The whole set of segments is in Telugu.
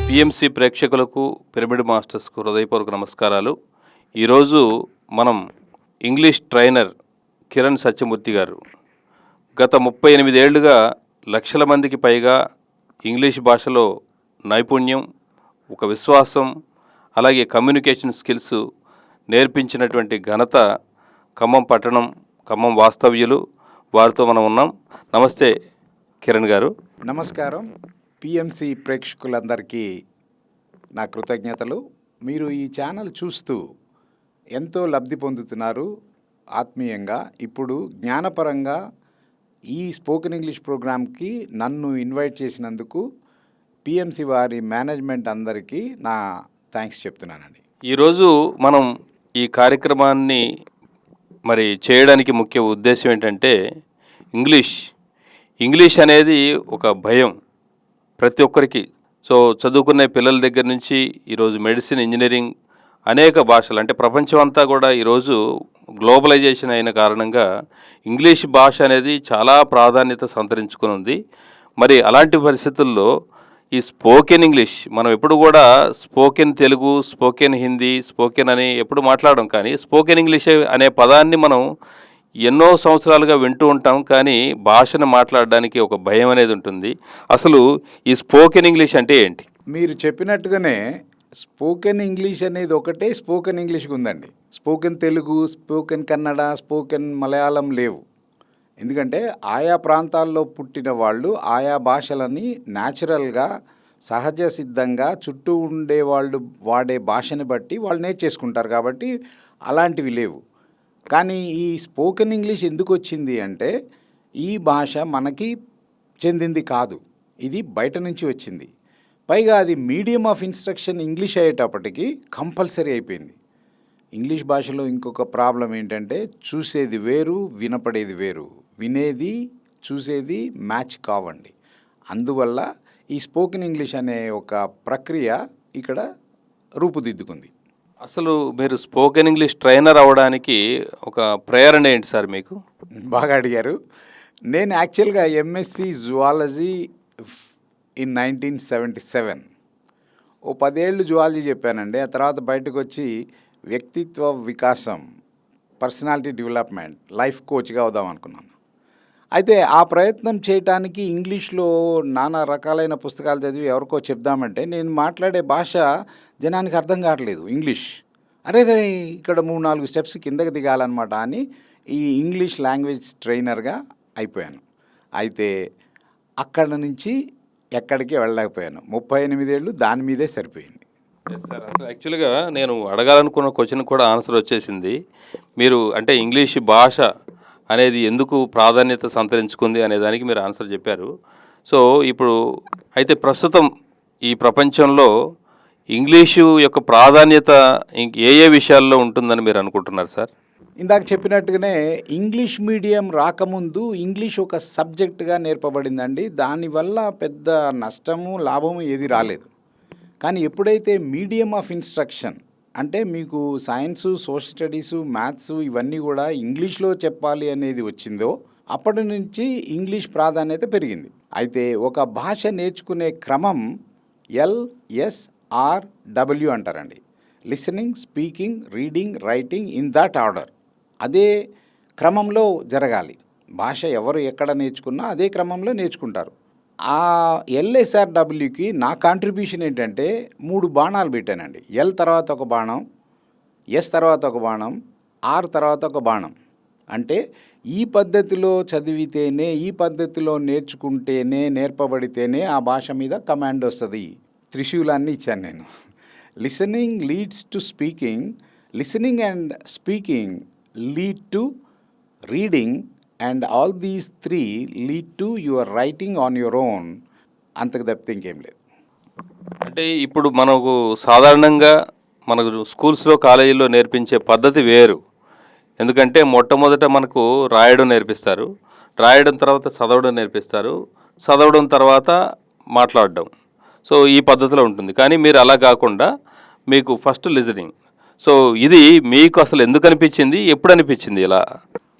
పిఎంసి ప్రేక్షకులకు పిరమిడ్ మాస్టర్స్కు హృదయపూర్వక నమస్కారాలు. ఈరోజు మనం ఇంగ్లీష్ ట్రైనర్ కిరణ్ సత్యమూర్తి గారు గత 38 ఏళ్లుగా లక్షల మందికి పైగా ఇంగ్లీష్ భాషలో నైపుణ్యం, ఒక విశ్వాసం, అలాగే కమ్యూనికేషన్ స్కిల్స్ నేర్పించినటువంటి ఘనత ఖమ్మం పట్టణం, ఖమ్మం వాస్తవ్యులు. వారితో మనం ఉన్నాం. నమస్తే కిరణ్ గారు. నమస్కారం. పిఎంసి ప్రేక్షకులందరికీ నా కృతజ్ఞతలు. మీరు ఈ ఛానల్ చూస్తూ ఎంతో లబ్ధి పొందుతున్నారు ఆత్మీయంగా. ఇప్పుడు జ్ఞానపరంగా ఈ స్పోకెన్ ఇంగ్లీష్ ప్రోగ్రామ్కి నన్ను ఇన్వైట్ చేసినందుకు పిఎంసి వారి మేనేజ్మెంట్ అందరికీ నా థ్యాంక్స్ చెప్తున్నానండి. ఈరోజు మనం ఈ కార్యక్రమాన్ని చేయడానికి ముఖ్య ఉద్దేశం ఏంటంటే ఇంగ్లీష్ అనేది ఒక భయం ప్రతి ఒక్కరికి. సో చదువుకునే పిల్లల దగ్గర నుంచి ఈరోజు మెడిసిన్, ఇంజనీరింగ్, అనేక భాషలు, అంటే ప్రపంచం అంతా కూడా ఈరోజు గ్లోబలైజేషన్ అయిన కారణంగా ఇంగ్లీష్ భాష అనేది చాలా ప్రాధాన్యత సంతరించుకుని ఉంది. మరి అలాంటి పరిస్థితుల్లో ఈ స్పోకెన్ ఇంగ్లీష్, మనం ఎప్పుడు కూడా spoken Telugu, spoken Hindi, spoken అని ఎప్పుడు మాట్లాడడం, కానీ స్పోకెన్ ఇంగ్లీష్ అనే పదాన్ని మనం ఎన్నో సంవత్సరాలుగా వింటూ ఉంటాం. కానీ భాషను మాట్లాడడానికి ఒక భయం అనేది ఉంటుంది. అసలు ఈ స్పోకెన్ ఇంగ్లీష్ అంటే ఏంటి? మీరు చెప్పినట్టుగానే స్పోకెన్ ఇంగ్లీష్ అనేది ఒకటే స్పోకెన్ ఇంగ్లీష్కి ఉందండి. Spoken Telugu, spoken Kannada, spoken Malayalam లేవు. ఎందుకంటే ఆయా ప్రాంతాల్లో పుట్టిన వాళ్ళు ఆయా భాషలని న్యాచురల్గా, సహజ సిద్ధంగా చుట్టూ ఉండే వాళ్ళు వాడే భాషని బట్టి వాళ్ళు నేర్చేసుకుంటారు. కాబట్టి అలాంటివి లేవు. కానీ ఈ స్పోకెన్ ఇంగ్లీష్ ఎందుకు వచ్చింది అంటే, ఈ భాష మనకి చెందింది కాదు, ఇది బయట నుంచి వచ్చింది. పైగా అది మీడియం ఆఫ్ ఇన్స్ట్రక్షన్ ఇంగ్లీష్ అయ్యేటప్పటికి కంపల్సరీ అయిపోయింది. ఇంగ్లీష్ భాషలో ఇంకొక ప్రాబ్లం ఏంటంటే, చూసేది వేరు, వినపడేది వేరు. వినేది, చూసేది మ్యాచ్ కావండి. అందువల్ల ఈ స్పోకెన్ ఇంగ్లీష్ అనే ఒక ప్రక్రియ ఇక్కడ రూపుదిద్దుకుంది. అసలు మీరు స్పోకెన్ ఇంగ్లీష్ ట్రైనర్ అవ్వడానికి ఒక ప్రేరణ ఏంటి సార్ మీకు? బాగా అడిగారు. నేను యాక్చువల్గా ఎంఎస్సి జువాలజీ ఇన్ 1977 ఓ 10 ఏళ్ళు జువాలజీ చెప్పానండి. ఆ తర్వాత బయటకు వచ్చి వ్యక్తిత్వ వికాసం, పర్సనాలిటీ డెవలప్మెంట్, లైఫ్ కోచ్గా అవుదాం అనుకున్నాను. అయితే ఆ ప్రయత్నం చేయటానికి ఇంగ్లీష్లో నానా రకాలైన పుస్తకాలు చదివి ఎవరికో చెప్దామంటే, నేను మాట్లాడే భాష జనానికి అర్థం కావట్లేదు ఇంగ్లీష్. అరే ఇక్కడ 3-4 స్టెప్స్ కిందకి దిగాలన్నమాట అని ఈ ఇంగ్లీష్ లాంగ్వేజ్ ట్రైనర్గా అయిపోయాను. అయితే అక్కడ నుంచి ఎక్కడికి వెళ్ళలేకపోయాను. 38 ఏళ్ళు దాని మీదే సరిపోయింది. సార్, అసలు యాక్చువల్గా నేను అడగాలనుకున్న క్వశ్చన్ కూడా ఆన్సర్ వచ్చేసింది. మీరు అంటే ఇంగ్లీష్ భాష అనేది ఎందుకు ప్రాధాన్యత సంతరించుకుంది అనే దానికి మీరు ఆన్సర్ చెప్పారు. సో ఇప్పుడు అయితే ప్రస్తుతం ఈ ప్రపంచంలో ఇంగ్లీషు యొక్క ప్రాధాన్యత ఏ విషయాల్లో ఉంటుందని మీరు అనుకుంటున్నారు సార్? ఇందాక చెప్పినట్టుగానే ఇంగ్లీష్ మీడియం రాకముందు ఇంగ్లీష్ ఒక సబ్జెక్టుగా నేర్పబడిందండి. దానివల్ల పెద్ద నష్టము, లాభము ఏది రాలేదు. కానీ ఎప్పుడైతే మీడియం ఆఫ్ ఇన్స్ట్రక్షన్, అంటే మీకు సైన్సు, సోషల్ స్టడీసు, మ్యాథ్స్ ఇవన్నీ కూడా ఇంగ్లీష్లో చెప్పాలి అనేది వచ్చిందో, అప్పటి నుంచి ఇంగ్లీష్ ప్రాధాన్యత పెరిగింది. అయితే ఒక భాష నేర్చుకునే క్రమం LSRW అంటారండి. Listening, speaking, reading, writing, in that order. అదే క్రమంలో జరగాలి. భాష ఎవరు ఎక్కడ నేర్చుకున్నా అదే క్రమంలో నేర్చుకుంటారు. ఆ LSRWకి నా కాంట్రిబ్యూషన్ ఏంటంటే 3 బాణాలు పెట్టానండి. L తర్వాత ఒక బాణం, S తర్వాత ఒక బాణం, R తర్వాత ఒక బాణం. అంటే ఈ పద్ధతిలో చదివితేనే, ఈ పద్ధతిలో నేర్చుకుంటేనే, నేర్పబడితేనే ఆ భాష మీద కమాండ్ వస్తుంది. త్రిశూలాన్ని ఇచ్చాను నేను. Listening leads to speaking, listening and speaking lead to reading, and all these 3 lead to your writing on your own. అంతకు తప్పితే ఇంకేం లేదు. అంటే ఇప్పుడు మనకు సాధారణంగా మనకు స్కూల్స్లో, కాలేజీల్లో నేర్పించే పద్ధతి వేరు. ఎందుకంటే మొట్టమొదట మనకు రాయడం నేర్పిస్తారు, రాయడం తర్వాత చదవడం నేర్పిస్తారు, చదవడం తర్వాత మాట్లాడడం. సో ఈ పద్ధతిలో ఉంటుంది. కానీ మీరు అలా కాకుండా మీకు ఫస్ట్ లిజనింగ్. సో ఇది మీకు అసలు ఎందుకు అనిపించింది, ఎప్పుడు అనిపించింది ఇలా?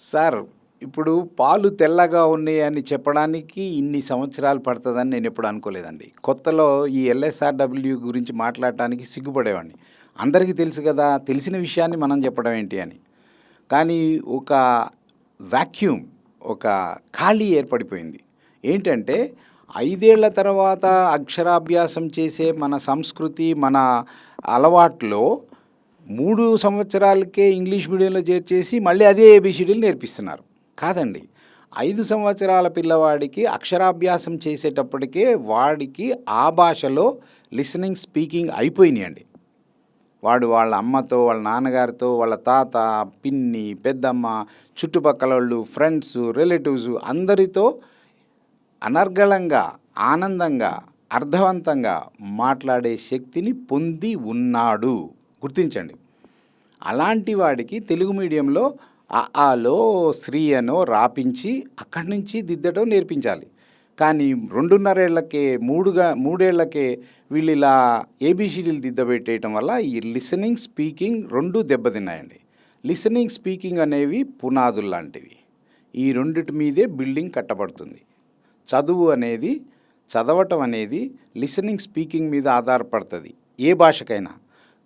సార్, ఇప్పుడు పాలు తెల్లగా ఉన్నాయని చెప్పడానికి ఇన్ని సంవత్సరాలు పడుతుందని నేను ఎప్పుడు అనుకోలేదండి. కొత్తలో ఈ ఎల్ఎస్ఆర్‌డబ్ల్యూ గురించి మాట్లాడటానికి సిగ్గుపడేవాడిని. అందరికీ తెలుసు కదా! తెలిసిన విషయాన్ని మనం చెప్పడం ఏంటి అని. కానీ ఒక వాక్యూమ్, ఒక ఖాళీ ఏర్పడిపోయింది. ఏంటంటే 5 ఏళ్ల తర్వాత అక్షరాభ్యాసం చేసే మన సంస్కృతి, మన అలవాట్లో 3 సంవత్సరాలకే ఇంగ్లీష్ మీడియంలో చేర్చేసి మళ్ళీ అదే ఏబీసీడీలు నేర్పిస్తున్నారు. కాదండి. 5 సంవత్సరాల పిల్లవాడికి అక్షరాభ్యాసం చేసేటప్పటికే వాడికి ఆ భాషలో లిసనింగ్, స్పీకింగ్ అయిపోయినాయండి. వాడు వాళ్ళ అమ్మతో, వాళ్ళ నాన్నగారితో, వాళ్ళ తాత, పిన్ని, పెద్దమ్మ, చుట్టుపక్కలోళ్ళు, ఫ్రెండ్స్, రిలేటివ్స్ అందరితో అనర్గళంగా, ఆనందంగా, అర్థవంతంగా మాట్లాడే శక్తిని పొంది ఉన్నాడు. గుర్తించండి. అలాంటి వాడికి తెలుగు మీడియంలో ఆలో శ్రీ అనో రాపించి అక్కడి నుంచి దిద్దటం నేర్పించాలి. కానీ 2.5 ఏళ్లకే, 3 ఏళ్లకే వీళ్ళు ఇలా ఏబీసీడీలు దిద్దబెట్టేయటం వల్ల ఈ లిసనింగ్, స్పీకింగ్ 2 దెబ్బతిన్నాయండి. లిసనింగ్, స్పీకింగ్ అనేవి పునాదులు లాంటివి. ఈ రెండిటి మీదే బిల్డింగ్ కట్టబడుతుంది. చదవటం అనేది లిసనింగ్, స్పీకింగ్ మీద ఆధారపడుతుంది ఏ భాషకైనా.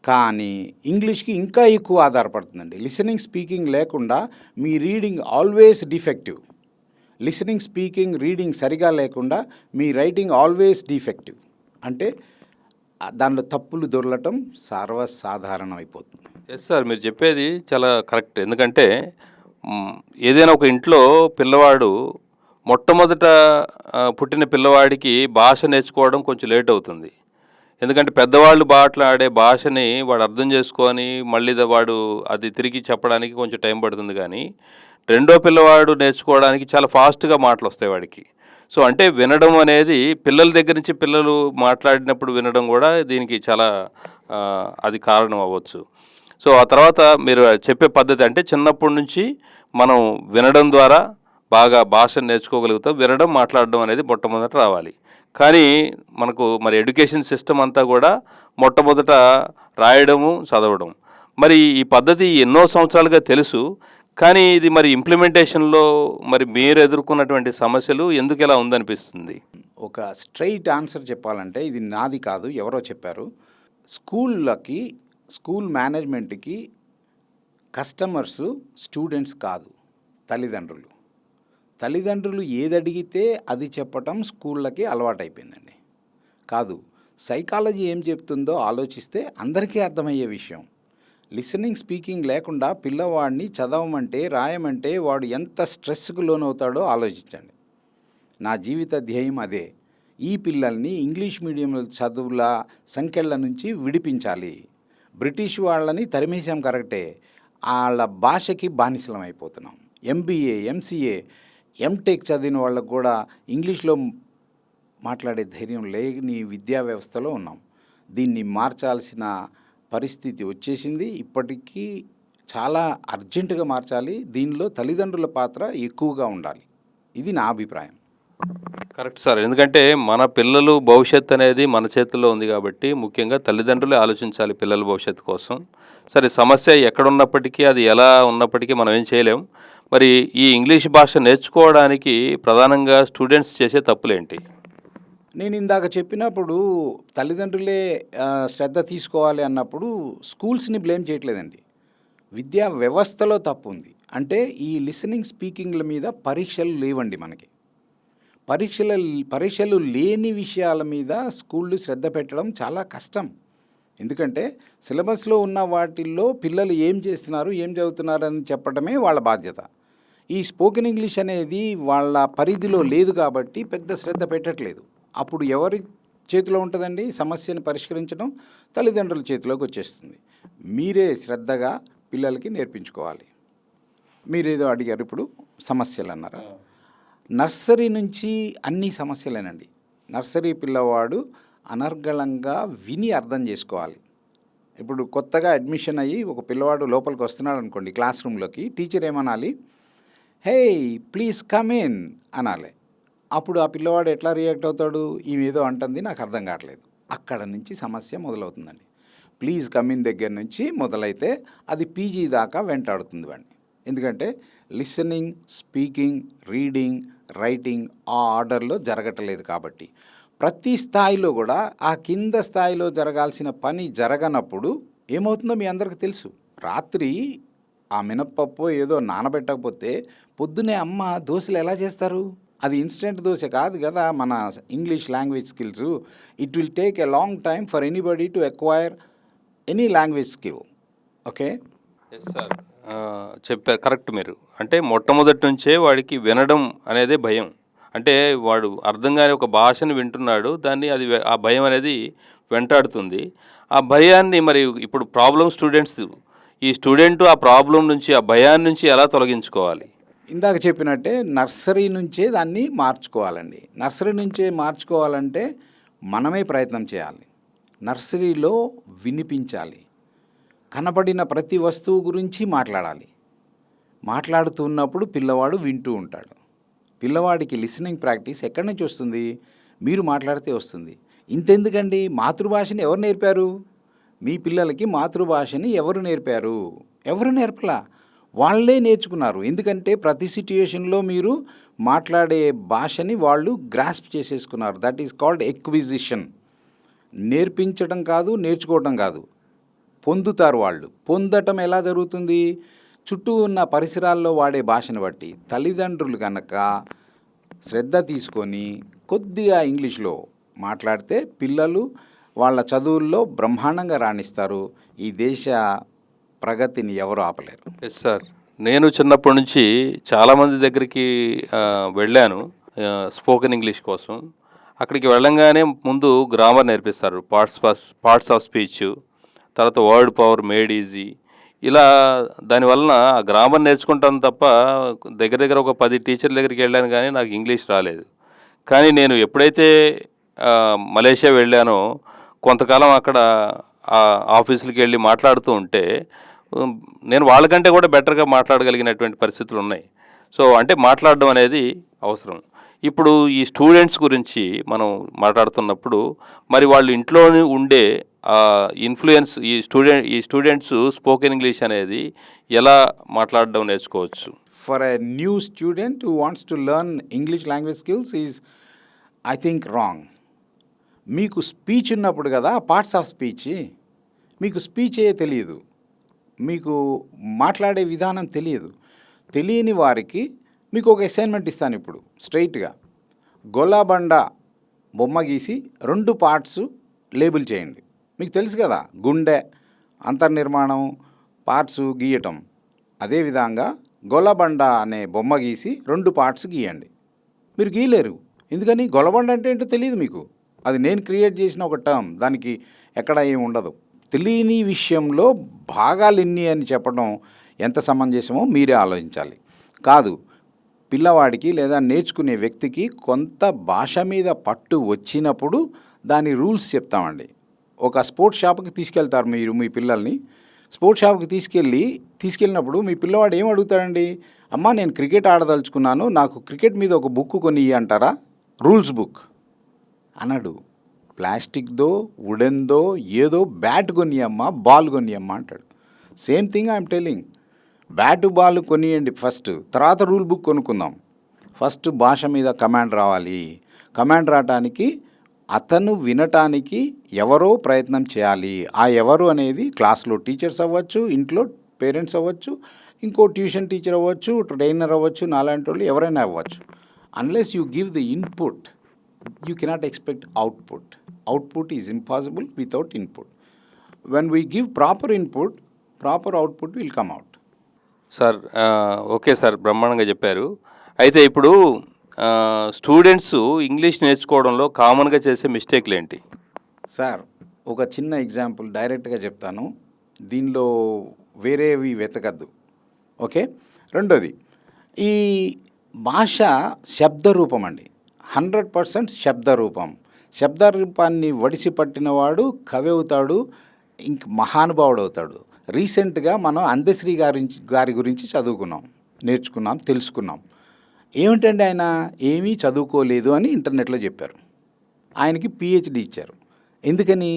కానీ ఇంగ్లీష్కి ఇంకా ఎక్కువ ఆధారపడుతుందండి. లిసనింగ్, స్పీకింగ్ లేకుండా మీ reading always defective. Listening, speaking, reading సరిగా లేకుండా మీ రైటింగ్ ఆల్వేస్ డిఫెక్టివ్. అంటే దానిలో తప్పులు దొరలటం సర్వసాధారణం అయిపోతుంది. ఎస్ సార్, మీరు చెప్పేది చాలా కరెక్ట్. ఎందుకంటే ఏదైనా ఒక ఇంట్లో పిల్లవాడు మొట్టమొదట పుట్టిన పిల్లవాడికి భాష నేర్చుకోవడం కొంచెం లేట్ అవుతుంది. ఎందుకంటే పెద్దవాళ్ళు మాట్లాడే భాషని వాడు అర్థం చేసుకొని మళ్ళీ వాడు అది తిరిగి చెప్పడానికి కొంచెం టైం పడుతుంది. కానీ రెండో పిల్లవాడు నేర్చుకోవడానికి చాలా ఫాస్ట్గా మాటలు వస్తాయి వాడికి. సో అంటే వినడం అనేది పిల్లల దగ్గర నుంచి పిల్లలు మాట్లాడినప్పుడు వినడం కూడా దీనికి చాలా అది కారణం అవ్వచ్చు. సో ఆ తర్వాత మీరు చెప్పే పద్ధతి అంటే చిన్నప్పటి నుంచి మనం వినడం ద్వారా బాగా భాషను నేర్చుకోగలుగుతాం. వినడం, మాట్లాడడం అనేది మొట్టమొదట రావాలి. కానీ మనకు మరి ఎడ్యుకేషన్ సిస్టమ్ అంతా కూడా మొట్టమొదట రాయడము, చదవడం. మరి ఈ పద్ధతి ఎన్నో సంవత్సరాలుగా తెలుసు. కానీ ఇది మరి ఇంప్లిమెంటేషన్లో మరి మీరు ఎదుర్కొన్నటువంటి సమస్యలు ఎందుకు ఇలా ఉందనిపిస్తుంది? ఒక స్ట్రైట్ ఆన్సర్ చెప్పాలంటే ఇది నాది కాదు, ఎవరో చెప్పారు. స్కూల్ మేనేజ్మెంట్కి కస్టమర్స్ స్టూడెంట్స్ కాదు, తల్లిదండ్రులు. తల్లిదండ్రులు ఏది అడిగితే అది చెప్పటం స్కూళ్ళకి అలవాటైపోయిందండి. కాదు, సైకాలజీ ఏం చెప్తుందో ఆలోచిస్తే అందరికీ అర్థమయ్యే విషయం. లిసనింగ్, స్పీకింగ్ లేకుండా పిల్లవాడిని చదవమంటే, రాయమంటే వాడు ఎంత స్ట్రెస్కు లోనవుతాడో ఆలోచించండి. నా జీవిత ధ్యేయం అదే. ఈ పిల్లల్ని ఇంగ్లీష్ మీడియం చదువుల సంఖ్యల నుంచి విడిపించాలి. బ్రిటిష్ వాళ్ళని తరిమేశాం కరెక్టే, వాళ్ళ భాషకి బానిసలం అయిపోతున్నాం. ఎంబీఏ, ఎంసీఏ, ఎంటెక్ చదివిన వాళ్ళకు కూడా ఇంగ్లీష్లో మాట్లాడే ధైర్యం లేని విద్యా వ్యవస్థలో ఉన్నాం. దీన్ని మార్చాల్సిన పరిస్థితి వచ్చేసింది. ఇప్పటికీ చాలా అర్జెంటుగా మార్చాలి. దీనిలో తల్లిదండ్రుల పాత్ర ఎక్కువగా ఉండాలి. ఇది నా అభిప్రాయం. Correct sir. ఎందుకంటే మన పిల్లలు భవిష్యత్తు అనేది మన చేతుల్లో ఉంది కాబట్టి ముఖ్యంగా తల్లిదండ్రులే ఆలోచించాలి పిల్లల భవిష్యత్తు కోసం. సరే, సమస్య ఎక్కడున్నప్పటికీ, అది ఎలా ఉన్నప్పటికీ మనం ఏం చేయలేం. మరి ఈ ఇంగ్లీష్ భాష నేర్చుకోవడానికి ప్రధానంగా స్టూడెంట్స్ చేసే తప్పులేంటి? నేను ఇందాక చెప్పినప్పుడు తల్లిదండ్రులే శ్రద్ధ తీసుకోవాలి అన్నప్పుడు స్కూల్స్ని బ్లేమ్ చేయట్లేదండి. విద్యా వ్యవస్థలో తప్పు ఉంది. అంటే ఈ లిసనింగ్, స్పీకింగ్ల మీద పరీక్షలు లేవండి మనకి. పరీక్షలు లేని విషయాల మీద స్కూళ్ళు శ్రద్ధ పెట్టడం చాలా కష్టం. ఎందుకంటే సిలబస్లో ఉన్న వాటిల్లో పిల్లలు ఏం చేస్తున్నారు, ఏం చదువుతున్నారు అని చెప్పడమే వాళ్ళ బాధ్యత. ఈ స్పోకెన్ ఇంగ్లీష్ అనేది వాళ్ళ పరిధిలో లేదు కాబట్టి పెద్ద శ్రద్ధ పెట్టట్లేదు. అప్పుడు ఎవరి చేతిలో ఉంటుందండి సమస్యను పరిష్కరించడం? తల్లిదండ్రుల చేతిలోకి వచ్చేస్తుంది. మీరే శ్రద్ధగా పిల్లలకి నేర్పించుకోవాలి. మీరేదో అడిగారు, ఇప్పుడు సమస్యలు అన్నారా? నర్సరీ నుంచి అన్ని సమస్యలేనండి. నర్సరీ పిల్లవాడు అనర్గళంగా విని అర్థం చేసుకోవాలి. ఇప్పుడు కొత్తగా అడ్మిషన్ అయ్యి ఒక పిల్లవాడు లోపలికి వస్తున్నాడు అనుకోండి, క్లాస్ రూమ్లోకి, టీచర్ ఏమనాలి? హే ప్లీజ్ కమ్ ఇన్ అనాలి. అప్పుడు ఆ పిల్లవాడు ఎట్లా రియాక్ట్ అవుతాడు? ఈమెదో అంటుంది, నాకు అర్థం కావట్లేదు. అక్కడ నుంచి సమస్య మొదలవుతుందండి. ప్లీజ్ కమ్ ఇన్ దగ్గర నుంచి మొదలైతే అది పీజీ దాకా వెంటాడుతుంది వాడిని. ఎందుకంటే లిసనింగ్, స్పీకింగ్, రీడింగ్, రైటింగ్ ఆ ఆర్డర్లో జరగట్లేదు కాబట్టి. ప్రతి స్థాయిలో కూడా ఆ కింద స్థాయిలో జరగాల్సిన పని జరగనప్పుడు ఏమవుతుందో మీ అందరికీ తెలుసు. రాత్రి ఆ మినప్పప్పు ఏదో నానబెట్టకపోతే పొద్దునే అమ్మ దోశలు ఎలా చేస్తారు? అది ఇన్స్టెంట్ దోశ కాదు కదా మన English language skills. It will take a long time for anybody to acquire any language skill. Okay, yes sir, చెప్పారు కరెక్ట్ మీరు. అంటే మొట్టమొదటి నుంచే వాడికి వినడం అనేదే భయం. అంటే వాడు అర్థం కాని ఒక భాషను వింటున్నాడు, దాన్ని అది ఆ భయం అనేది వెంటాడుతుంది. ఆ భయాన్ని మరి ఇప్పుడు ప్రాబ్లం స్టూడెంట్స్, ఈ స్టూడెంట్ ఆ ప్రాబ్లం నుంచి, ఆ భయాన్ని నుంచి ఎలా తొలగించుకోవాలి? ఇందాక చెప్పినట్టే నర్సరీ నుంచే దాన్ని మార్చుకోవాలండి. నర్సరీ నుంచే మార్చుకోవాలంటే మనమే ప్రయత్నం చేయాలి. నర్సరీలో వినిపించాలి. కనపడిన ప్రతి వస్తువు గురించి మాట్లాడాలి. మాట్లాడుతున్నప్పుడు పిల్లవాడు వింటూ ఉంటాడు. పిల్లవాడికి లిసనింగ్ ప్రాక్టీస్ ఎక్కడి నుంచి వస్తుంది? మీరు మాట్లాడితే వస్తుంది. ఇంతెందుకండి, మాతృభాషని ఎవరు నేర్పారు? మీ పిల్లలకి మాతృభాషని ఎవరు నేర్పారు? ఎవరు నేర్పలా, వాళ్ళే నేర్చుకున్నారు. ఎందుకంటే ప్రతి సిట్యుయేషన్లో మీరు మాట్లాడే భాషని వాళ్ళు గ్రాస్ప్ చేసేసుకున్నారు. That is called acquisition. నేర్పించడం కాదు, నేర్చుకోవటం కాదు, పొందుతారు వాళ్ళు. పొందటం ఎలా జరుగుతుంది? చుట్టూ ఉన్న పరిసరాల్లో వాడే భాషను బట్టి. తల్లిదండ్రులు కనుక శ్రద్ధ తీసుకొని కొద్దిగా ఇంగ్లీష్లో మాట్లాడితే పిల్లలు వాళ్ళ చదువుల్లో బ్రహ్మాండంగా రాణిస్తారు. ఈ దేశ ప్రగతిని ఎవరు ఆపలేరు. ఎస్ సార్, నేను చిన్నప్పటి నుంచి చాలామంది దగ్గరికి వెళ్ళాను స్పోకెన్ ఇంగ్లీష్ కోసం. అక్కడికి వెళ్ళంగానే ముందు గ్రామర్ నేర్పిస్తారు, పార్ట్స్ ఆఫ్ స్పీచ్, తర్వాత వర్డ్ పవర్ మేడ్ ఈజీ. ఇలా దానివలన ఆ గ్రామర్ నేర్చుకుంటాను తప్ప దగ్గర దగ్గర ఒక 10 టీచర్ల దగ్గరికి వెళ్ళాను, కానీ నాకు ఇంగ్లీష్ రాలేదు. కానీ నేను ఎప్పుడైతే మలేషియా వెళ్ళానో కొంతకాలం అక్కడ ఆఫీసులకి వెళ్ళి మాట్లాడుతూ ఉంటే నేను వాళ్ళకంటే కూడా బెటర్గా మాట్లాడగలిగినటువంటి పరిస్థితులు ఉన్నాయి. సో అంటే మాట్లాడడం అనేది అవసరం. ఇప్పుడు ఈ స్టూడెంట్స్ గురించి మనం మాట్లాడుతున్నప్పుడు మరి వాళ్ళు ఇంట్లోనే ఉండే ఇన్ఫ్లుయెన్స్, ఈ స్టూడెంట్స్ స్పోకెన్ ఇంగ్లీష్ అనేది ఎలా మాట్లాడడం నేర్చుకోవచ్చు? For a new student who wants to learn English language skills is I think wrong. మీకు స్పీచ్ ఉన్నప్పుడు కదా పార్ట్స్ ఆఫ్ స్పీచ్, మీకు స్పీచే తెలియదు, మీకు మాట్లాడే విధానం తెలియదు. తెలియని వారికి మీకు ఒక అసైన్మెంట్ ఇస్తాను ఇప్పుడు స్ట్రైట్గా. గొల్లబండ బొమ్మ గీసి 2 పార్ట్స్ లేబుల్ చేయండి. మీకు తెలుసు కదా గుండె, అంతర్నిర్మాణం, పార్ట్స్ గీయటం. అదేవిధంగా గొల్లబండ అనే బొమ్మ గీసి 2 పార్ట్స్ గీయండి. మీరు గీయలేరు. ఎందుకని? గొల్లబండ అంటే ఏంటో తెలియదు మీకు. అది నేను క్రియేట్ చేసిన ఒక టర్మ్, దానికి ఎక్కడ ఏమి ఉండదు. తెలియని విషయంలో భాగాలెన్ని అని చెప్పడం ఎంత సమంజసమో మీరే ఆలోచించాలి. కాదు, పిల్లవాడికి లేదా నేర్చుకునే వ్యక్తికి కొంత భాష మీద పట్టు వచ్చినప్పుడు దాని రూల్స్ చెప్తామండి. ఒక స్పోర్ట్స్ షాప్కి తీసుకెళ్తారు మీరు మీ పిల్లల్ని. స్పోర్ట్స్ షాప్కి తీసుకెళ్ళినప్పుడు మీ పిల్లవాడు ఏం అడుగుతాడండి? అమ్మ నేను క్రికెట్ ఆడదలుచుకున్నాను, నాకు క్రికెట్ మీద ఒక బుక్ కొని అంటారా? రూల్స్ బుక్ అనడు. ప్లాస్టిక్దో వుడెన్దో ఏదో బ్యాట్ కొనియమ్మ, బాల్ కొనియమ్మ అంటాడు. Same thing I'm telling. Bat ball కొనియండి ఫస్ట్, తర్వాత రూల్ బుక్ కొనుక్కుందాం. ఫస్ట్ భాష మీద కమాండ్ రావాలి. కమాండ్ రావటానికి అతను వినటానికి ఎవరో ప్రయత్నం చేయాలి. ఆ ఎవరు అనేది క్లాస్లో టీచర్స్ అవ్వచ్చు, ఇంట్లో పేరెంట్స్ అవ్వచ్చు, ఇంకో ట్యూషన్ టీచర్ అవ్వచ్చు, ట్రైనర్ అవ్వచ్చు, నాలాంటి వాళ్ళు ఎవరైనా అవ్వచ్చు. Unless you give the input you cannot expect output. Output is impossible without input. When we give proper input, proper output will come out. Sir okay sir, బ్రహ్మాండంగా చెప్పారు. అయితే ఇప్పుడు స్టూడెంట్స్ ఇంగ్లీష్ నేర్చుకోవడంలో కామన్గా చేసే మిస్టేక్లు ఏంటి? సార్ ఒక చిన్న ఎగ్జాంపుల్ డైరెక్ట్గా చెప్తాను, దీనిలో వేరేవి వెతకద్దు. ఓకే. రెండోది, ఈ భాష శబ్దరూపం అండి. 100% శబ్దరూపం. శబ్దరూపాన్ని వడిసి పట్టినవాడు కవి అవుతాడు, ఇంక మహానుభావుడు అవుతాడు. రీసెంట్గా మనం అందశ్రీ గారి గురించి చదువుకున్నాం, నేర్చుకున్నాం, తెలుసుకున్నాం. ఏమిటండి ఆయన ఏమీ చదువుకోలేదు అని ఇంటర్నెట్లో చెప్పారు. ఆయనకి PhD ఇచ్చారు. ఎందుకని?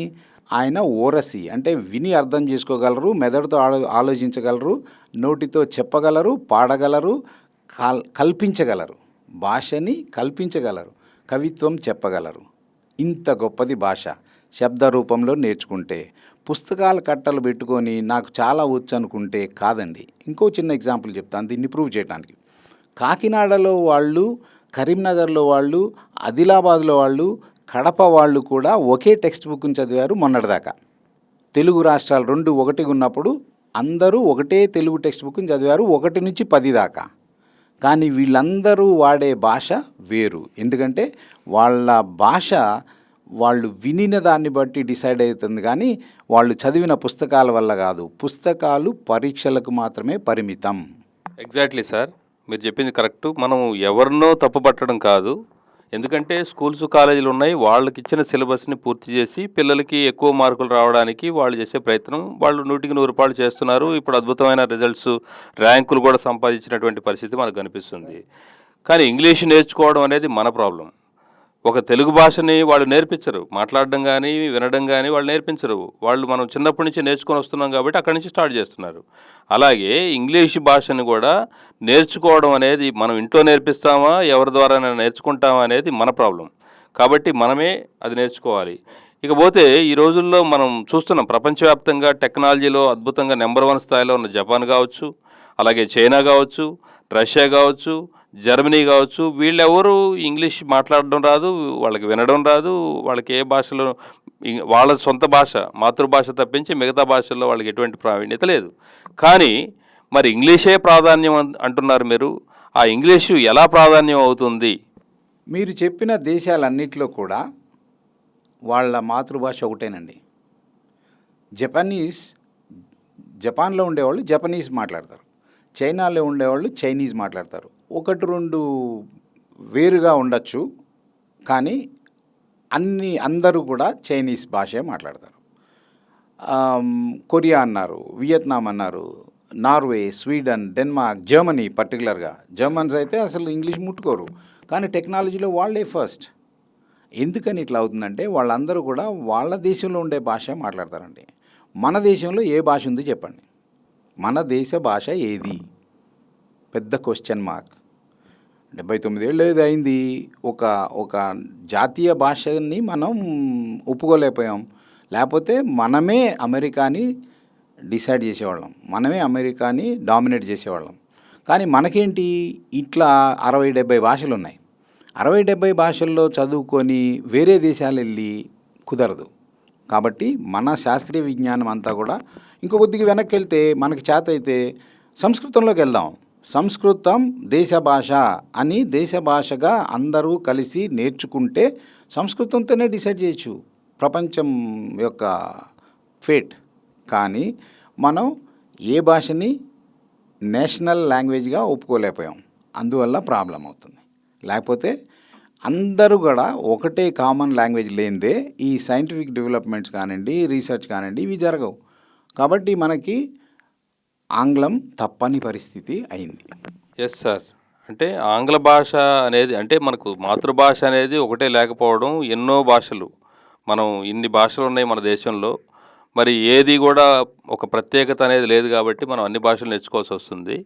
ఆయన ఓరసి అంటే విని అర్థం చేసుకోగలరు, మెదడుతో ఆలోచించగలరు, నోటితో చెప్పగలరు, పాడగలరు, కల్పించగలరు, భాషని కల్పించగలరు, కవిత్వం చెప్పగలరు. ఇంత గొప్పది భాష శబ్ద రూపంలో నేర్చుకుంటే. పుస్తకాల కట్టలు పెట్టుకొని నాకు చాలా వచ్చు అనుకుంటే కాదండి. ఇంకో చిన్న ఎగ్జాంపుల్ చెప్తాను దీన్ని ప్రూవ్ చేయడానికి. కాకినాడలో వాళ్ళు, కరీంనగర్లో వాళ్ళు, ఆదిలాబాద్లో వాళ్ళు, కడప వాళ్ళు కూడా ఒకే టెక్స్ట్ బుక్ని చదివారు మొన్నటిదాకా. తెలుగు రాష్ట్రాలు 2 ఒకటిగా ఉన్నప్పుడు అందరూ ఒకటే తెలుగు టెక్స్ట్ బుక్ని చదివారు 1 నుంచి 10 దాకా. కానీ వీళ్ళందరూ వాడే భాష వేరు. ఎందుకంటే వాళ్ళ భాష వాళ్ళు వినిన దాన్ని బట్టి డిసైడ్ అవుతుంది, కానీ వాళ్ళు చదివిన పుస్తకాల వల్ల కాదు. పుస్తకాలు పరీక్షలకు మాత్రమే పరిమితం. ఎగ్జాక్ట్లీ సార్, మీరు చెప్పింది కరెక్టు. మనం ఎవరినో తప్పు పట్టడం కాదు. ఎందుకంటే స్కూల్స్ కాలేజీలు ఉన్నాయి, వాళ్ళకి ఇచ్చిన సిలబస్ని పూర్తి చేసి పిల్లలకి ఎక్కువ మార్కులు రావడానికి వాళ్ళు చేసే ప్రయత్నం వాళ్ళు 100కి 100 చేస్తున్నారు. ఇప్పుడు అద్భుతమైన రిజల్ట్స్, ర్యాంకులు కూడా సంపాదించినటువంటి పరిస్థితి మనకు కనిపిస్తుంది. కానీ ఇంగ్లీష్ నేర్చుకోవడం అనేది మన ప్రాబ్లం. ఒక తెలుగు భాషని వాళ్ళు నేర్పించరు, మాట్లాడడం కానీ వినడం కానీ వాళ్ళు నేర్పించరు. వాళ్ళు మనం చిన్నప్పటి నుంచి నేర్చుకొని వస్తున్నాం కాబట్టి అక్కడి నుంచి స్టార్ట్ చేస్తున్నారు. అలాగే ఇంగ్లీష్ భాషను కూడా నేర్చుకోవడం అనేది మనం ఇంట్లో నేర్పిస్తామా, ఎవరి ద్వారా నేర్చుకుంటామా అనేది మన ప్రాబ్లం. కాబట్టి మనమే అది నేర్చుకోవాలి. ఇకపోతే ఈ రోజుల్లో మనం చూస్తున్నాం ప్రపంచవ్యాప్తంగా టెక్నాలజీలో అద్భుతంగా నెంబర్ 1 స్థాయిలో ఉన్న జపాన్ కావచ్చు, అలాగే చైనా కావచ్చు, రష్యా కావచ్చు, జర్మనీ కావచ్చు, వీళ్ళెవరు ఇంగ్లీష్ మాట్లాడడం రాదు, వాళ్ళకి వినడం రాదు, వాళ్ళకి ఏ భాషలో వాళ్ళ సొంత భాష మాతృభాష తప్పించి మిగతా భాషల్లో వాళ్ళకి ఎటువంటి ప్రావీణ్యత లేదు. కానీ మరి ఇంగ్లీషే ప్రాధాన్యం అంటున్నారు మీరు. ఆ ఇంగ్లీషు ఎలా ప్రాధాన్యం అవుతుంది? మీరు చెప్పిన దేశాలన్నిటిలో కూడా వాళ్ళ మాతృభాష ఒకటేనండి. జపాన్లో ఉండేవాళ్ళు జపనీస్ మాట్లాడతారు, చైనాలో ఉండేవాళ్ళు చైనీస్ మాట్లాడతారు. 1-2 వేరుగా ఉండొచ్చు, కానీ అందరూ కూడా చైనీస్ భాషే మాట్లాడతారు. కొరియా అన్నారు, వియత్నాం అన్నారు, నార్వే, స్వీడన్, డెన్మార్క్, జర్మనీ. పర్టికులర్గా జర్మన్స్ అయితే అసలు ఇంగ్లీష్ ముట్టుకోరు, కానీ టెక్నాలజీలో వాళ్ళే ఫస్ట్. ఎందుకని ఇట్లా అవుతుందంటే వాళ్ళందరూ కూడా వాళ్ళ దేశంలో ఉండే భాష మాట్లాడతారండి. మన దేశంలో ఏ భాష ఉంది చెప్పండి? మన దేశ భాష ఏది? పెద్ద క్వశ్చన్ మార్క్. 79 ఏళ్ళు ఏది అయింది, ఒక జాతీయ భాషని మనం ఒప్పుకోలేకపోయాం. లేకపోతే మనమే అమెరికాని డిసైడ్ చేసేవాళ్ళం, మనమే అమెరికాని డామినేట్ చేసేవాళ్ళం. కానీ మనకేంటి, ఇట్లా 60-70 భాషలు ఉన్నాయి. 60-70 భాషల్లో చదువుకొని వేరే దేశాలు వెళ్ళి కుదరదు. కాబట్టి మన శాస్త్రీయ విజ్ఞానం అంతా కూడా ఇంకో కొద్దిగా వెనక్కి వెళ్తే మనకి చేత అయితే సంస్కృతంలోకి వెళ్దాం. సంస్కృతం దేశ భాష అని దేశ భాషగా అందరూ కలిసి నేర్చుకుంటే సంస్కృతంతోనే డిసైడ్ చేయొచ్చు ప్రపంచం యొక్క ఫేట్. కానీ మనం ఏ భాషని నేషనల్ లాంగ్వేజ్గా ఒప్పుకోలేకపోయాం, అందువల్ల ప్రాబ్లం అవుతుంది. లేకపోతే అందరూ కూడా ఒకటే కామన్ లాంగ్వేజ్ లేనిదే ఈ సైంటిఫిక్ డెవలప్మెంట్స్ కానివ్వండి, రీసెర్చ్ కానివ్వండి, ఇవి జరగవు. కాబట్టి మనకి ఆంగ్లం తప్పని పరిస్థితి అయింది. ఎస్ సార్, అంటే ఆంగ్ల భాష అనేది అంటే మనకు మాతృభాష అనేది ఒకటే లేకపోవడం, ఎన్నో భాషలు, మనం ఇన్ని భాషలు ఉన్నాయి మన దేశంలో, మరి ఏది కూడా ఒక ప్రత్యేకత అనేది లేదు కాబట్టి మనం అన్ని భాషలు నేర్చుకోవాల్సి వస్తుంది.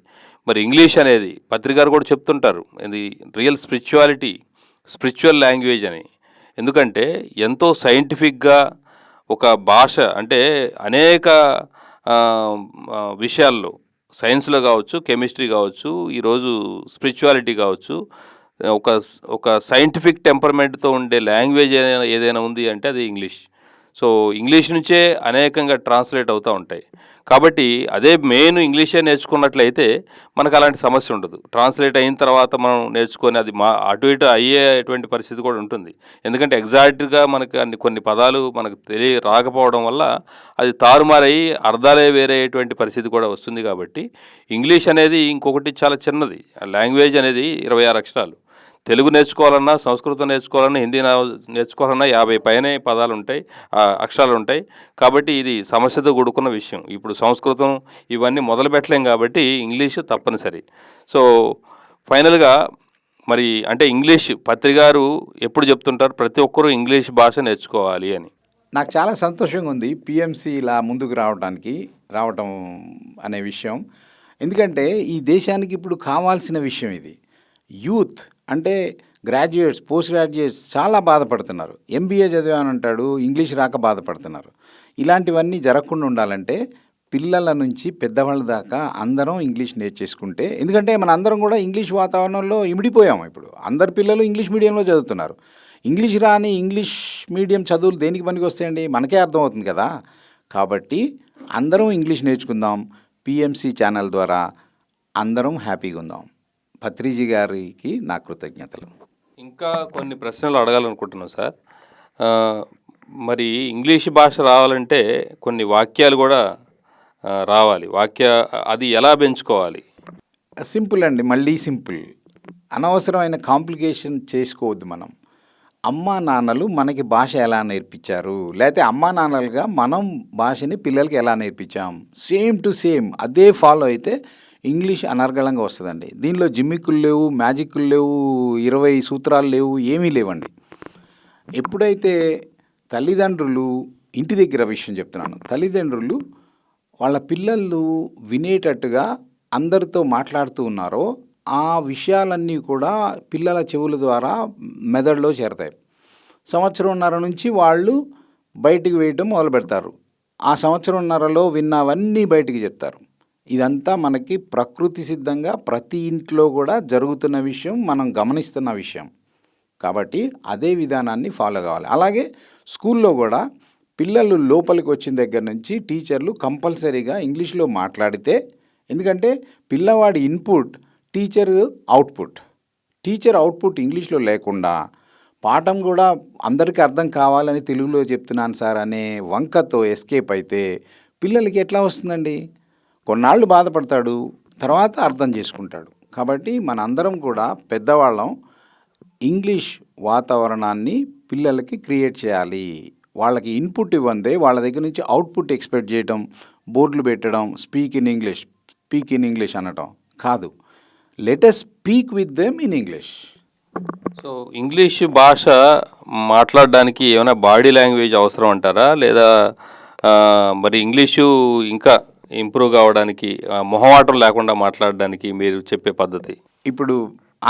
మరి ఇంగ్లీష్ అనేది పత్రికారు కూడా చెప్తుంటారు, ఇది రియల్ స్పిరిచువల్ లాంగ్వేజ్ అని. ఎందుకంటే ఎంతో సైంటిఫిక్గా ఒక భాష అంటే అనేక విషయాల్లో, సైన్స్లో కావచ్చు, కెమిస్ట్రీ కావచ్చు, ఈరోజు స్పిరిచువాలిటీ కావచ్చు, ఒక సైంటిఫిక్ టెంపర్మెంట్తో ఉండే లాంగ్వేజ్ ఏదైనా ఉంది అంటే అది ఇంగ్లీష్. సో ఇంగ్లీష్ నుంచే అనేకంగా ట్రాన్స్లేట్ అవుతూ ఉంటాయి. కాబట్టి అదే మెయిన్ ఇంగ్లీషే నేర్చుకున్నట్లయితే మనకు అలాంటి సమస్య ఉండదు. ట్రాన్స్లేట్ అయిన తర్వాత మనం నేర్చుకొని అది అటు ఇటు అయ్యేటువంటి పరిస్థితి కూడా ఉంటుంది. ఎందుకంటే ఎగ్జాక్ట్గా మనకు కొన్ని పదాలు మనకు రాకపోవడం వల్ల అది తారుమారయ్యి అర్థాలే వేరేటువంటి పరిస్థితి కూడా వస్తుంది. కాబట్టి ఇంగ్లీష్ అనేది ఇంకొకటి చాలా చిన్నది లాంగ్వేజ్ అనేది 26 అక్షరాలు. తెలుగు నేర్చుకోవాలన్నా, సంస్కృతం నేర్చుకోవాలన్నా, హిందీ నేర్చుకోవాలన్నా 50 పైనే పదాలు ఉంటాయి, అక్షరాలు ఉంటాయి. కాబట్టి ఇది సమస్యతో కూడుకున్న విషయం. ఇప్పుడు సంస్కృతం ఇవన్నీ మొదలు పెట్టలేం కాబట్టి ఇంగ్లీషు తప్పనిసరి. సో ఫైనల్గా మరి అంటే ఇంగ్లీష్ పత్రికారు ఎప్పుడు చెప్తుంటారు, ప్రతి ఒక్కరూ ఇంగ్లీష్ భాష నేర్చుకోవాలి అని. నాకు చాలా సంతోషంగా ఉంది పిఎంసి ఇలా ముందుకు రావటం అనే విషయం. ఎందుకంటే ఈ దేశానికి ఇప్పుడు కావాల్సిన విషయం ఇది. యూత్ అంటే గ్రాడ్యుయేట్స్, పోస్ట్ గ్రాడ్యుయేట్స్ చాలా బాధపడుతున్నారు. ఎంబీఏ చదివానంటాడు, ఇంగ్లీష్ రాక బాధపడుతున్నారు. ఇలాంటివన్నీ జరగకుండా ఉండాలంటే పిల్లల నుంచి పెద్దవాళ్ళ దాకా అందరం ఇంగ్లీష్ నేర్చేసుకుంటే, ఎందుకంటే మన అందరం కూడా ఇంగ్లీష్ వాతావరణంలో ఇమిడిపోయాము. ఇప్పుడు అందరు పిల్లలు ఇంగ్లీష్ మీడియంలో చదువుతున్నారు. ఇంగ్లీష్ రాని ఇంగ్లీష్ మీడియం చదువులు దేనికి పనికి వస్తాయండి? మనకే అర్థమవుతుంది కదా. కాబట్టి అందరం ఇంగ్లీష్ నేర్చుకుందాం. పిఎంసి ఛానల్ ద్వారా అందరం హ్యాపీగా ఉందాం. పత్రిజీ గారికి నా కృతజ్ఞతలు. ఇంకా కొన్ని ప్రశ్నలు అడగాలనుకుంటున్నాను సార్. ఆ, మరి ఇంగ్లీష్ భాష రావాలంటే కొన్ని వాక్యాలు కూడా రావాలి. అది ఎలా పెంచుకోవాలి? సింపుల్ అండి, మళ్ళీ సింపుల్. అనవసరమైన కాంప్లికేషన్ చేసుకోవద్దు మనం. అమ్మా నాన్నలు మనకి భాష ఎలా నేర్పించారు, లేకపోతే అమ్మా నాన్నలుగా మనం భాషని పిల్లలకి ఎలా నేర్పించాం, సేమ్ టు సేమ్ అదే ఫాలో అయితే ఇంగ్లీష్ అనర్గళంగా వస్తుందండి. దీనిలో జిమ్మిక్కులు లేవు, మ్యాజిక్కులు లేవు, 20 సూత్రాలు లేవు, ఏమీ లేవండి. ఎప్పుడైతే తల్లిదండ్రులు ఇంటి దగ్గర విషయం చెప్తున్నాను, తల్లిదండ్రులు వాళ్ళ పిల్లలు వినేటట్టుగా అందరితో మాట్లాడుతూ ఉన్నారో ఆ విషయాలన్నీ కూడా పిల్లల చెవుల ద్వారా మెదడులో చేరతాయి. 1.5 సంవత్సరం నుంచి వాళ్ళు బయటికి వేయడం మొదలు పెడతారు. ఆ 1.5 సంవత్సరంలో విన్నవన్నీ బయటికి చెప్తారు. ఇదంతా మనకి ప్రకృతి సిద్ధంగా ప్రతి ఇంట్లో కూడా జరుగుతున్న విషయం, మనం గమనిస్తున్న విషయం. కాబట్టి అదే విధానాన్ని ఫాలో కావాలి. అలాగే స్కూల్లో కూడా పిల్లలు లోపలికి వచ్చిన దగ్గర నుంచి టీచర్లు కంపల్సరీగా ఇంగ్లీష్లో మాట్లాడితే, ఎందుకంటే పిల్లవాడి input teacher output. Teacher output ఇంగ్లీష్లో లేకుండా పాఠం కూడా అందరికీ అర్థం కావాలని తెలుగులో చెప్తున్నాను సార్ అనే వంకతో ఎస్కేప్ అయితే పిల్లలకి ఎట్లా వస్తుందండి? కొన్నాళ్ళు బాధపడతాడు, తర్వాత అర్థం చేసుకుంటాడు. కాబట్టి మనందరం కూడా పెద్దవాళ్ళం ఇంగ్లీష్ వాతావరణాన్ని పిల్లలకి క్రియేట్ చేయాలి. వాళ్ళకి ఇన్పుట్ ఇవ్వందే వాళ్ళ దగ్గర నుంచి అవుట్పుట్ ఎక్స్పెక్ట్ చేయడం, బోర్డులు పెట్టడం, స్పీక్ ఇన్ ఇంగ్లీష్ అనటం కాదు. Let us speak with them in English. So English భాష మాట్లాడడానికి ఏమైనా బాడీ లాంగ్వేజ్ అవసరం అంటారా? లేదా మరి ఇంగ్లీషు ఇంకా ఇంప్రూవ్ కావడానికి మొహమాటం లేకుండా మాట్లాడడానికి మీరు చెప్పే పద్ధతి? ఇప్పుడు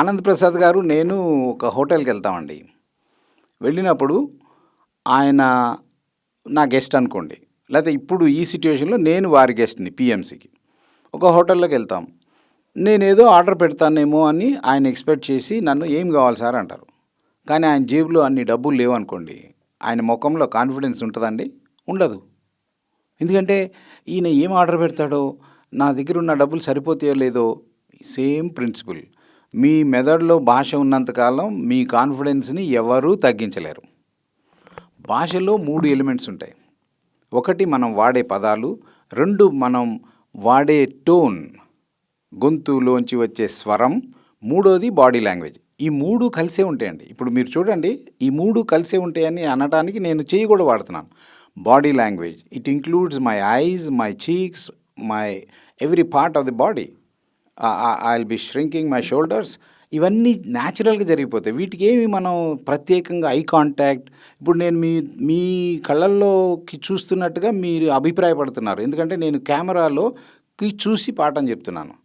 ఆనంద్ ప్రసాద్ గారు, నేను ఒక హోటల్కి వెళ్తామండి. వెళ్ళినప్పుడు ఆయన నా గెస్ట్ అనుకోండి, లేకపోతే ఇప్పుడు ఈ సిచ్యువేషన్లో నేను వారి గెస్ట్ని పిఎంసికి. ఒక హోటల్లోకి వెళ్తాం, నేనేదో ఆర్డర్ పెడతానేమో అని ఆయన ఎక్స్పెక్ట్ చేసి నన్ను ఏం కావాలి సార్ అంటారు. కానీ ఆయన జేబులో అన్ని డబ్బులు లేవు అనుకోండి, ఆయన ముఖంలో కాన్ఫిడెన్స్ ఉంటుందండి? ఉండదు. ఎందుకంటే ఈయన ఏం ఆర్డర్ పెడతాడో, నా దగ్గర ఉన్న డబ్బులు సరిపోతాయో లేదో. Same principle. మీ మెదడులో భాష ఉన్నంతకాలం మీ కాన్ఫిడెన్స్ని ఎవరూ తగ్గించలేరు. భాషలో 3 ఎలిమెంట్స్ ఉంటాయి. 1 మనం వాడే పదాలు, 2 మనం వాడే టోన్, గొంతులోంచి వచ్చే స్వరం, 3వది బాడీ లాంగ్వేజ్. ఈ 3 కలిసే ఉంటాయండి. ఇప్పుడు మీరు చూడండి, ఈ 3 కలిసే ఉంటాయని అనడానికి నేను చెయ్యి కూడా వాడుతున్నాను. Body language, it includes my eyes, my cheeks, my every part of the body. I will be shrinking my shoulders. ఇవన్నీ న్యాచురల్గా జరిగిపోతాయి. వీటికి ఏమి మనం ప్రత్యేకంగా ఐ కాంటాక్ట్, ఇప్పుడు నేను మీ కళ్ళల్లోకి చూస్తున్నట్టుగా మీరు అభిప్రాయపడుతున్నారు, ఎందుకంటే నేను కెమెరాలోకి చూసి పాఠం చెప్తున్నాను.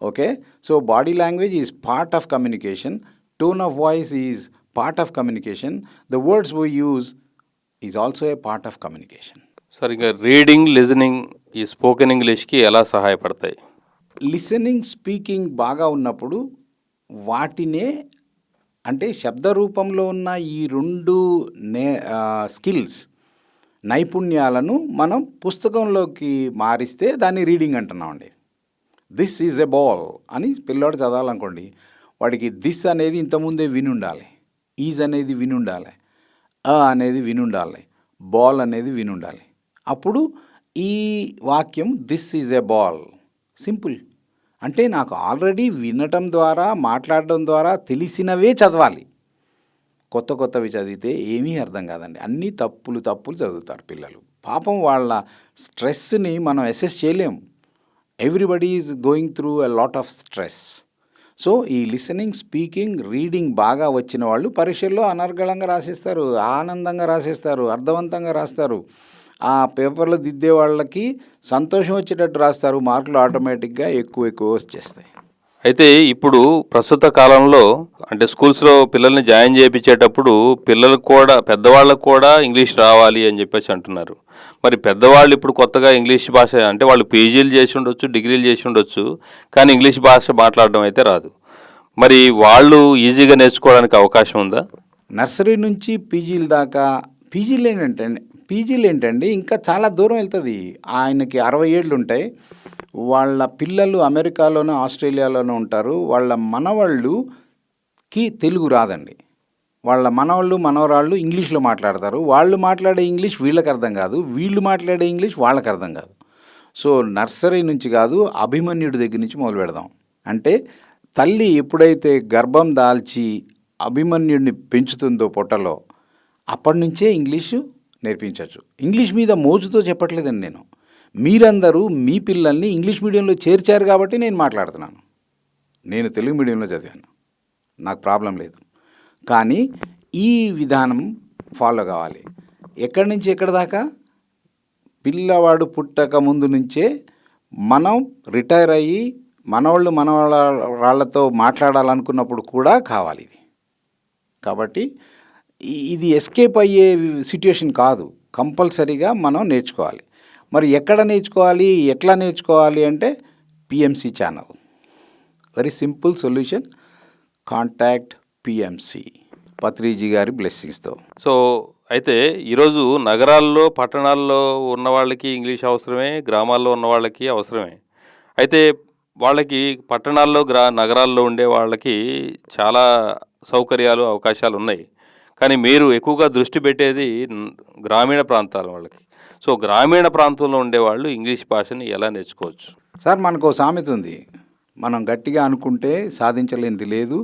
Okay, so body language is part of communication, tone of voice is part of communication, the words we use is also a part of communication. సరిగ్గా రీడింగ్, లిజనింగ్ ఈ స్పోకెన్ ఇంగ్లీష్కి ఎలా సహాయపడతాయి? లిసనింగ్, స్పీకింగ్ బాగా ఉన్నప్పుడు వాటినే, అంటే శబ్ద రూపంలో ఉన్న ఈ 2 స్కిల్స్, నైపుణ్యాలను మనం పుస్తకంలోకి మారిస్తే దాన్ని రీడింగ్ అంటున్నామండి. దిస్ ఈజ్ ఎ బాల్ అని పిల్లోడు చదవాలనుకోండి, వాడికి దిస్ అనేది ఇంతకుముందే వినుండాలి, ఈజ్ అనేది వినుండాలి, అనేది వినుండాలి, బాల్ అనేది వినుండాలి. అప్పుడు ఈ వాక్యం this is a ball simple. అంటే నాకు ఆల్రెడీ వినటం ద్వారా, మాట్లాడడం ద్వారా తెలిసినవే చదవాలి. కొత్తవి చదివితే ఏమీ అర్థం కాదండి. అన్నీ తప్పులు చదువుతారు పిల్లలు. పాపం వాళ్ళ స్ట్రెస్ని మనం అసెస్ చేయలేం. Everybody is going through a lot of stress. So ఈ లిసనింగ్, స్పీకింగ్, రీడింగ్ బాగా వచ్చిన వాళ్ళు పరీక్షల్లో అనర్గళంగా రాసేస్తారు, ఆనందంగా రాసేస్తారు, అర్థవంతంగా రాస్తారు. ఆ పేపర్లో దిద్దే వాళ్ళకి సంతోషం వచ్చేటట్టు రాస్తారు, మార్కులు ఆటోమేటిక్గా ఎక్కువ వచ్చేస్తాయి. అయితే ఇప్పుడు ప్రస్తుత కాలంలో అంటే స్కూల్స్లో పిల్లల్ని జాయిన్ చేయించేటప్పుడు పిల్లలకు కూడా పెద్దవాళ్ళకు కూడా ఇంగ్లీష్ రావాలి అని చెప్పేసి అంటున్నారు. మరి పెద్దవాళ్ళు ఇప్పుడు కొత్తగా ఇంగ్లీష్ భాష అంటే వాళ్ళు పీజీలు చేసి ఉండొచ్చు, డిగ్రీలు చేసి ఉండొచ్చు, కానీ ఇంగ్లీష్ భాష మాట్లాడడం అయితే రాదు. మరి వాళ్ళు ఈజీగా నేర్చుకోవడానికి అవకాశం ఉందా? నర్సరీ నుంచి పీజీల దాకా పీజీలు ఏంటండి ఇంకా చాలా దూరం వెళ్తుంది. ఆయనకి 60 ఏళ్ళు ఉంటాయి, వాళ్ళ పిల్లలు అమెరికాలోనూ ఆస్ట్రేలియాలోనూ ఉంటారు. వాళ్ళ మనవాళ్ళుకి తెలుగు రాదండి. వాళ్ళ మనవాళ్ళు మనవరాళ్ళు ఇంగ్లీష్లో మాట్లాడతారు. వాళ్ళు మాట్లాడే ఇంగ్లీష్ వీళ్ళకి అర్థం కాదు, వీళ్ళు మాట్లాడే ఇంగ్లీష్ వాళ్ళకి అర్థం కాదు. సో నర్సరీ నుంచి కాదు, అభిమన్యుడి దగ్గర నుంచి మొదలు పెడదాం. అంటే తల్లి ఎప్పుడైతే గర్భం దాల్చి అభిమన్యుడిని పెంచుతుందో పొట్టలో, అప్పటి నుంచే ఇంగ్లీషు నేర్పించవచ్చు. ఇంగ్లీష్ మీద మోజుతో చెప్పట్లేదండి నేను. మీరందరూ మీ పిల్లల్ని ఇంగ్లీష్ మీడియంలో చేర్చారు కాబట్టి నేను మాట్లాడుతున్నాను. నేను తెలుగు మీడియంలో చదివాను, నాకు ప్రాబ్లం లేదు. కానీ ఈ విధానం ఫాలో కావాలి. ఎక్కడి నుంచి ఎక్కడి దాకా? పిల్లవాడు పుట్టక ముందు నుంచే మనం రిటైర్ అయ్యి మనవాళ్ళు వాళ్ళతో మాట్లాడాలనుకున్నప్పుడు కూడా కావాలి ఇది. కాబట్టి ఇది ఎస్కేప్ అయ్యే సిట్యుయేషన్ కాదు, కంపల్సరీగా మనం నేర్చుకోవాలి. మరి ఎక్కడ నేర్చుకోవాలి, ఎట్లా నేర్చుకోవాలి అంటే PMC channel. Very simple solution, contact PMC, Patriji గారి బ్లెస్సింగ్స్తో. సో అయితే ఈరోజు నగరాల్లో, పట్టణాల్లో ఉన్న వాళ్ళకి ఇంగ్లీష్ అవసరమే, గ్రామాల్లో ఉన్న వాళ్ళకి అవసరమే. అయితే వాళ్ళకి పట్టణాల్లో నగరాల్లో ఉండే వాళ్ళకి చాలా సౌకర్యాలు, అవకాశాలు ఉన్నాయి. కానీ మీరు ఎక్కువగా దృష్టి పెట్టేది గ్రామీణ ప్రాంతాల వాళ్ళకి. సో గ్రామీణ ప్రాంతంలో ఉండేవాళ్ళు ఇంగ్లీష్ భాషని ఎలా నేర్చుకోవచ్చు? సార్, మనకు సామెత ఉంది, మనం గట్టిగా అనుకుంటే సాధించలేనిది లేదు,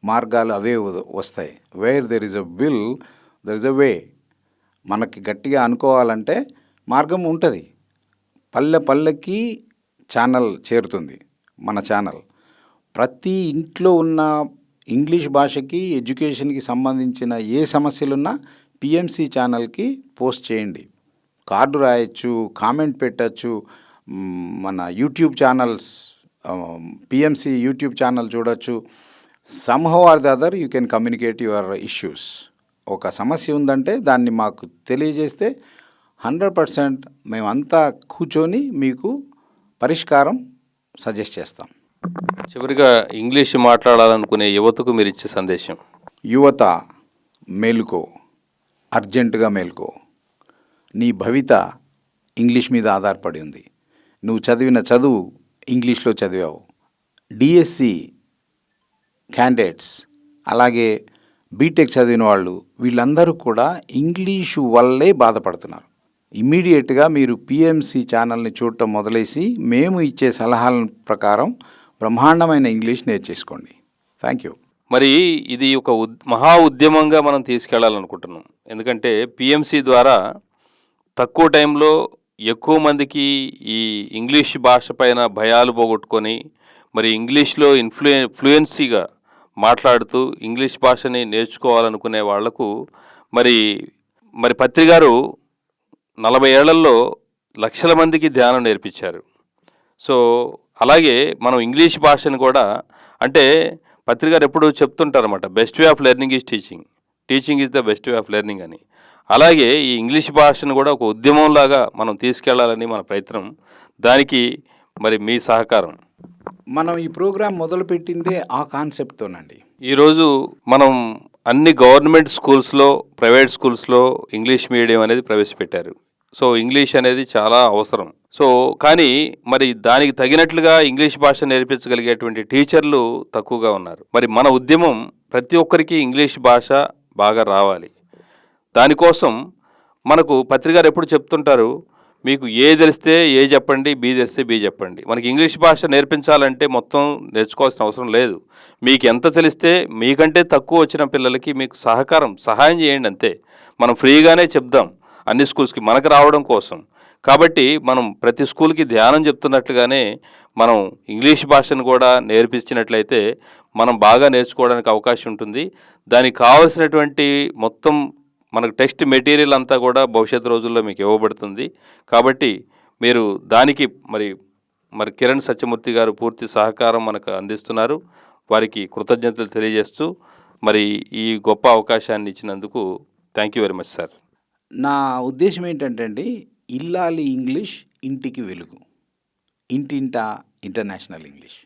మార్గాలు అవే వస్తాయి. Where there is a will there is a way. మనకి గట్టిగా అనుకోవాలంటే మార్గం ఉంటుంది. పల్లెకి ఛానల్ చేరుతుంది, మన ఛానల్. ప్రతి ఇంట్లో ఉన్న ఇంగ్లీష్ భాషకి, ఎడ్యుకేషన్కి సంబంధించిన ఏ సమస్యలున్నా పిఎంసి ఛానల్కి పోస్ట్ చేయండి. కార్డు రాయొచ్చు, కామెంట్ పెట్టచ్చు. మన YouTube channels, PMC YouTube channel చూడొచ్చు. Somehow or the other you can communicate your issues. ఒక సమస్య ఉందంటే దాన్ని మాకు తెలియజేస్తే 100% మేమంతా కూర్చొని మీకు పరిష్కారం సజెస్ట్ చేస్తాం. చివరిగా ఇంగ్లీష్ మాట్లాడాలనుకునే యువతకు మీరు ఇచ్చే సందేశం? యువత, మేలుకో, అర్జెంటుగా మేలుకో. నీ భవిత ఇంగ్లీష్ మీద ఆధారపడి ఉంది. నువ్వు చదివిన చదువు ఇంగ్లీష్లో చదివావు. డిఎస్సి క్యాండిడేట్స్, అలాగే బీటెక్ చదివిన వాళ్ళు, వీళ్ళందరూ కూడా ఇంగ్లీషు వల్లే బాధపడుతున్నారు. ఇమ్మీడియట్గా మీరు పిఎంసి ఛానల్ని చూడటం మొదలేసి మేము ఇచ్చే సలహాల ప్రకారం బ్రహ్మాండమైన ఇంగ్లీష్ నేర్చేసుకోండి. Thank you. మరి ఇది ఒక మహా ఉద్యమంగా మనం తీసుకెళ్లాలనుకుంటున్నాం. ఎందుకంటే పిఎంసి ద్వారా తక్కువ టైంలో ఎక్కువ మందికి ఈ ఇంగ్లీష్ భాష పైన భయాలు పోగొట్టుకొని మరి ఇంగ్లీష్లో ఫ్లూయెన్సీగా మాట్లాడుతూ ఇంగ్లీష్ భాషని నేర్చుకోవాలనుకునే వాళ్లకు మరి పత్రి గారు 40 ఏళ్లలో లక్షల మందికి ధ్యానం నేర్పించారు. సో అలాగే మనం ఇంగ్లీష్ భాషను కూడా, అంటే పత్రి గారు ఎప్పుడు చెప్తుంటారన్నమాట, best way of learning is teaching is the best way of learning అని. అలాగే ఈ ఇంగ్లీష్ భాషను కూడా ఒక ఉద్యమంలాగా మనం తీసుకెళ్లాలని మన ప్రయత్నం. దానికి మరి మీ సహకారం? మనం ఈ ప్రోగ్రాం మొదలుపెట్టిందే ఆ కాన్సెప్ట్తోనండి. ఈరోజు మనం అన్ని గవర్నమెంట్ స్కూల్స్లో, ప్రైవేట్ స్కూల్స్లో ఇంగ్లీష్ మీడియం అనేది ప్రవేశపెట్టారు. సో ఇంగ్లీష్ అనేది చాలా అవసరం. సో కానీ మరి దానికి తగినట్లుగా ఇంగ్లీష్ భాష నేర్పించగలిగేటువంటి టీచర్లు తక్కువగా ఉన్నారు. మరి మన ఉద్యమం ప్రతి ఒక్కరికి ఇంగ్లీష్ భాష బాగా రావాలి. దానికోసం మనకు పత్రి గారు ఎప్పుడు చెప్తుంటారు, మీకు ఏ తెలిస్తే ఏ చెప్పండి, బి తెలిస్తే బి చెప్పండి. మనకి ఇంగ్లీష్ భాష నేర్పించాలంటే మొత్తం నేర్చుకోవాల్సిన అవసరం లేదు. మీకు ఎంత తెలిస్తే, మీకంటే తక్కువ వచ్చిన పిల్లలకి మీకు సహాయం చేయండి అంతే. మనం ఫ్రీగానే చెప్దాం అన్ని స్కూల్స్కి, మనకు రావడం కోసం. కాబట్టి మనం ప్రతి స్కూల్కి ధ్యానం చెప్తున్నట్లుగానే మనం ఇంగ్లీష్ భాషను కూడా నేర్పించినట్లయితే మనం బాగా నేర్చుకోవడానికి అవకాశం ఉంటుంది. దానికి కావాల్సినటువంటి మొత్తం మనకు టెక్స్ట్ మెటీరియల్ అంతా కూడా భవిష్యత్తు రోజుల్లో మీకు ఇవ్వబడుతుంది. కాబట్టి మీరు దానికి మరి కిరణ్ సత్యమూర్తి గారు పూర్తి సహకారం మనకు అందిస్తున్నారు. వారికి కృతజ్ఞతలు తెలియజేస్తూ మరి ఈ గొప్ప అవకాశాన్ని ఇచ్చినందుకు thank you very much sir. నా ఉద్దేశం ఏంటంటే అండి, ఇల్లాలి ఇంగ్లీష్ ఇంటికి వెలుగు, ఇంటింటా ఇంటర్నేషనల్ ఇంగ్లీష్,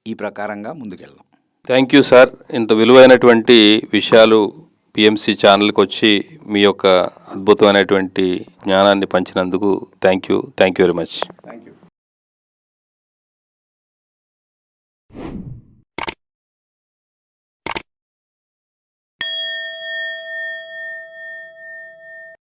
ఈ ప్రకారంగా ముందుకెళ్దాం. Thank you sir. ఇంత విలువైనటువంటి విషయాలు పిఎంసి ఛానల్కి వచ్చి మీ యొక్క అద్భుతమైనటువంటి జ్ఞానాన్ని పంచినందుకు థ్యాంక్ యూ వెరీ మచ్.